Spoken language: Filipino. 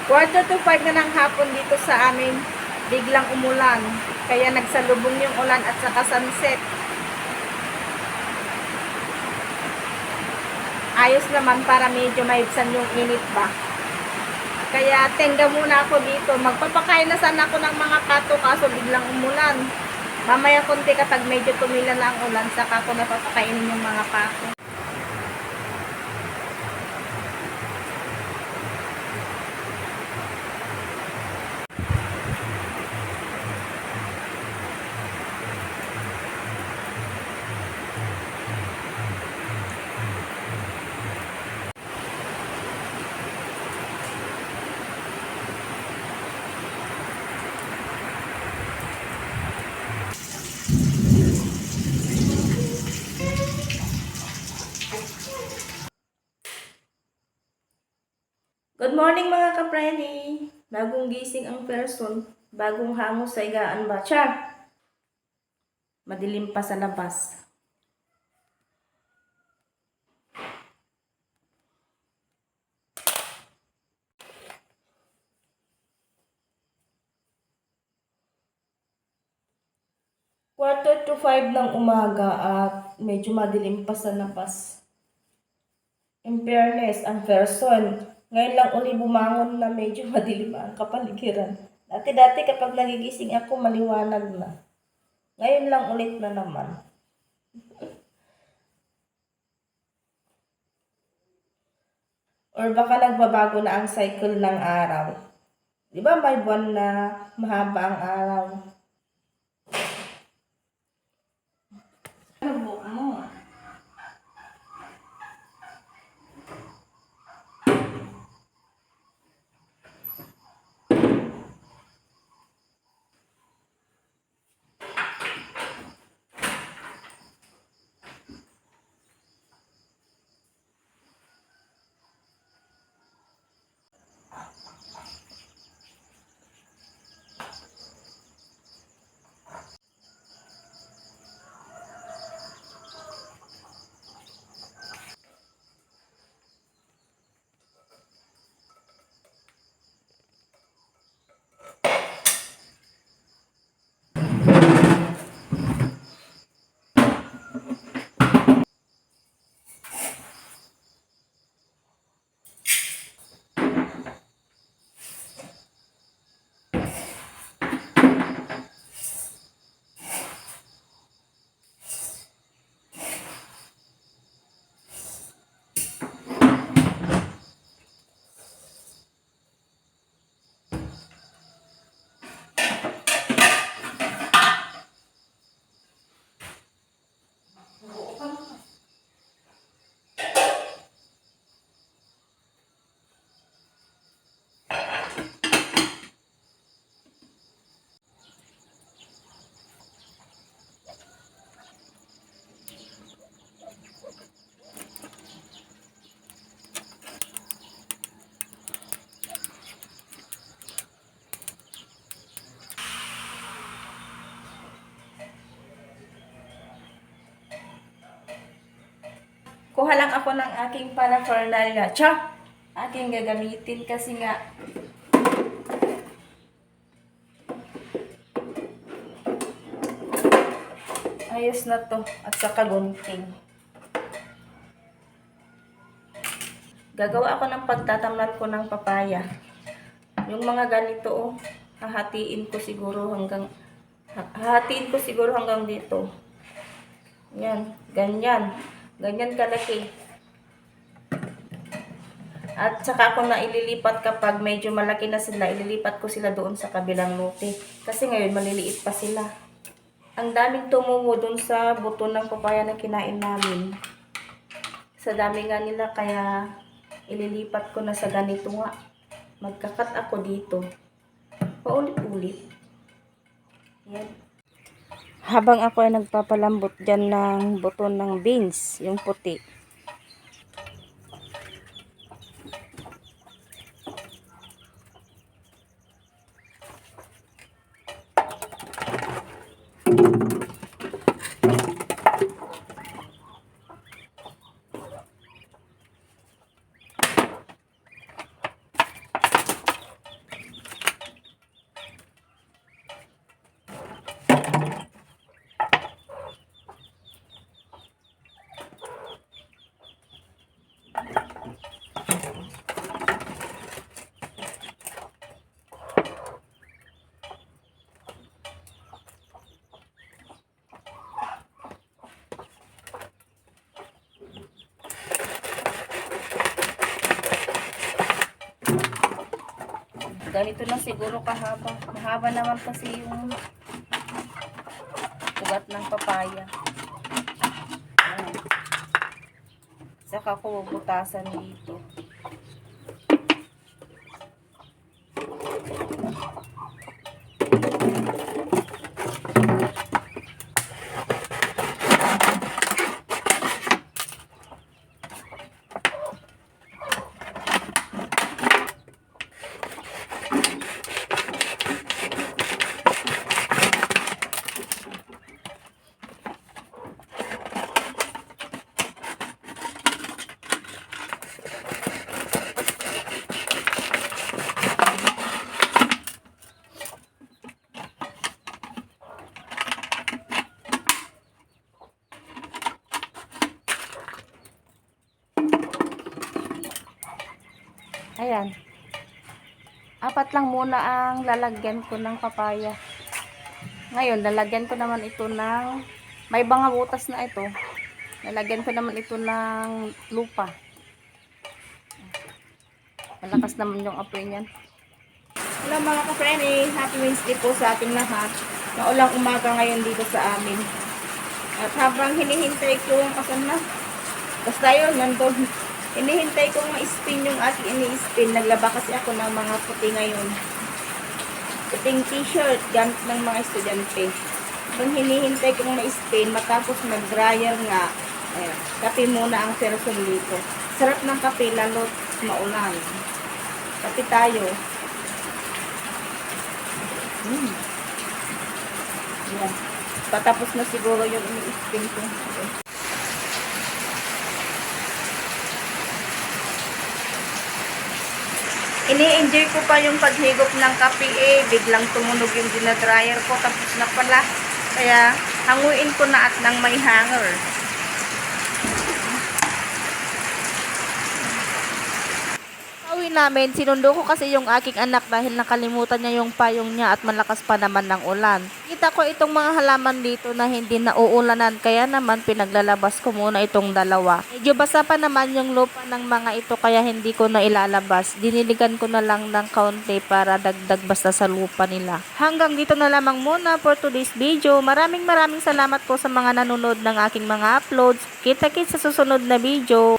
4:45 na ng hapon dito sa amin, biglang umulan. Kaya nagsalubong yung ulan at saka sunset. Ayos naman para medyo maibsan yung init ba. Kaya tenga muna ako dito. Magpapakain na sana ako ng mga pato kaso biglang umulan. Mamaya konti kapag medyo tumila na ang ulan, saka ako napapakainin yung mga pato. Good morning mga ka-preni! Bagong gising ang person, bagong hango sa higaan ba? Char! Madilim pa sa labas. Quarter to 5 ng umaga at medyo madilim pa sa labas. In fairness, ang person, ngayon lang uli bumangon na medyo madilim ang kapaligiran. Dati-dati kapag nagigising ako, maliwanag na. Ngayon lang ulit na naman. Or baka nagbabago na ang cycle ng araw. Di ba may buwan na mahaba ang araw? Ano mo? Kuha lang ako ng aking paraphernalia. Char! Aking gagamitin kasi nga ayos na to at saka gunting. Gagawa ako ng pagtatamnan ko ng papaya. Yung mga ganito oh, hahatiin ko siguro hanggang dito. Yan, ganyan. Ganyan kalaki. At saka ako na ililipat kapag medyo malaki na sila, ililipat ko sila doon sa kabilang lote. Kasi ngayon maliliit pa sila. Ang daming tumubo doon sa buto ng papaya na kinain namin. Sa dami nga nila kaya ililipat ko na sa ganito nga. Magkakat ako dito. Paulit-ulit. Yan. Habang ako ay nagpapalambot dyan ng buto ng beans, yung puti. Ganito na siguro kahaba. Mahaba naman kasi yung ugat ng papaya. Ayan. Saka ko bubutasan dito. Ayan. 4 lang muna ang lalagyan ko ng papaya. Ngayon, lalagyan ko naman ito ng, may mga butas na ito. Lalagyan ko naman ito ng lupa. Malakas naman yung apoy niyan. Hello mga ka-friendly, happy Wednesday po sa ating lahat. Maulang umaga ngayon dito sa amin. At habang hinihintay ko yung kasan na, basta yun, nandun. Hinihintay ko ma-spin yung aking ini-spin. Naglaba kasi ako ng mga puti ngayon. Puting t-shirt, gamit ng mga estudyante. Kung hinihintay kong ma-spin, matapos mag-dryer nga, ayan, kape muna ang person dito. Sarap ng kape, lalo maulan. Kape tayo. Ayan. Patapos na siguro yung ini-spin ko. Okay. Ini-enjoy ko pa yung paghigop ng kape biglang tumunog yung dinadryer ko tapos na pala. Kaya hanguin ko na at nang may hanger. Pauwi namin, sinundo ko kasi yung aking anak dahil nakalimutan niya yung payong niya at malakas pa naman ng ulan. Kita ko itong mga halaman dito na hindi nauulanan kaya naman pinaglalabas ko muna itong dalawa. Medyo basa pa naman yung lupa ng mga ito kaya hindi ko na ilalabas. Diniligan ko na lang ng kaunti para dagdag basta sa lupa nila. Hanggang dito na lamang muna for today's video. Maraming salamat po sa mga nanonood ng aking mga uploads. Kita-kits sa susunod na video.